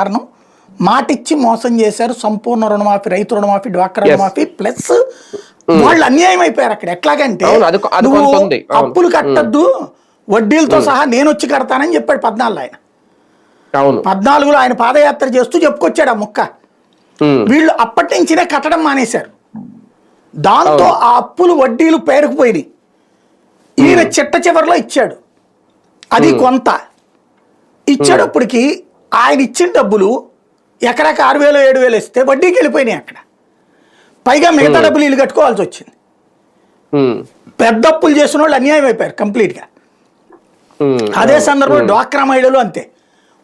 కారణం మాటిచ్చి మోసం చేశారు. సంపూర్ణ రుణమాఫీ, రైతు రుణమాఫీ, డ్వాక్రా రుణమాఫీ ప్లస్ వాళ్ళు అన్యాయం అయిపోయారు అక్కడ. ఎట్లాగంటే నువ్వు అప్పులు కట్టద్దు వడ్డీలతో సహా నేను వచ్చి కడతానని చెప్పాడు 14 ఆయన. 14లో ఆయన పాదయాత్ర చేస్తూ చెప్పుకొచ్చాడు ఆ ముక్క. వీళ్ళు అప్పటి నుంచినే కట్టడం మానేశారు. దాంతో ఆ అప్పులు వడ్డీలు పేరుకుపోయినాయి. ఈయన చిట్ట చివరిలో ఇచ్చాడు, అది కొంత ఇచ్చేటప్పటికి ఆయన ఇచ్చిన డబ్బులు ఎకరాకి 6,000 7,000 ఇస్తే వడ్డీకి వెళ్ళిపోయినాయి అక్కడ. పైగా మిగతా డబ్బులు వీళ్ళు కట్టుకోవాల్సి వచ్చింది. పెద్ద అప్పులు చేసిన వాళ్ళు అన్యాయం అయిపోయారు కంప్లీట్గా. అదే సందర్భంలో డ్వాక్రా మహిళలు అంతే,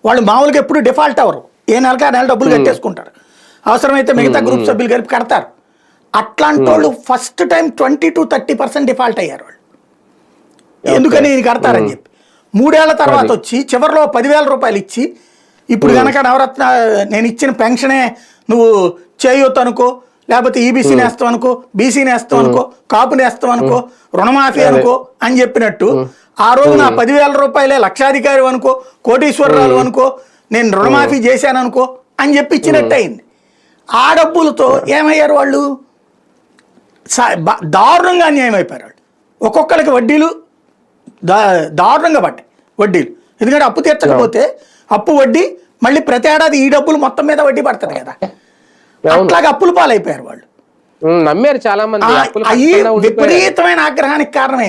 వాళ్ళు మామూలుగా ఎప్పుడు డిఫాల్ట్ అవ్వరు, ఏ నెలకి ఆ నెల డబ్బులు కట్టేసుకుంటారు. అవసరమైతే మిగతా గ్రూప్ సభ్యులు కలిపి కడతారు. అట్లాంటి వాళ్ళు ఫస్ట్ టైం 20 to 30% డిఫాల్ట్ అయ్యారు వాళ్ళు. ఎందుకని ఇది కడతారని చెప్పి 3 ఏళ్ల తర్వాత వచ్చి చివరిలో 10,000 రూపాయలు ఇచ్చి, ఇప్పుడు కనుక నవరత్న నేను ఇచ్చిన పెన్షనే నువ్వు చేయొద్దు అనుకో, లేకపోతే ఈబీసీ నేస్తాం అనుకో, బీసీ నేస్తాం అనుకో, కాపు నేస్తాం అనుకో, రుణమాఫీ అనుకో అని చెప్పినట్టు ఆ రోజు నా 10,000 రూపాయలే లక్షాధికారి అనుకో, కోటీశ్వరరాలు అనుకో, నేను రుణమాఫీ చేశాను అనుకో అని చెప్పి ఇచ్చినట్టు అయింది. ఆ డబ్బులతో ఏమయ్యారు వాళ్ళు? దారుణంగా అన్యాయం అయిపోయారు వాళ్ళు. ఒక్కొక్కరికి వడ్డీలు దారుణంగా పట్టాయి వడ్డీలు. ఎందుకంటే అప్పు తీర్చకపోతే అప్పు వడ్డీ మళ్ళీ ప్రతి ఏడాది ఈ డబ్బులు మొత్తం మీద వడ్డీ పడుతుంది కదా. అట్లాగే అప్పులు పాలైపోయారు వాళ్ళు. నమ్మారు చాలా మంది. విపరీతమైన ఆగ్రహానికి కారణం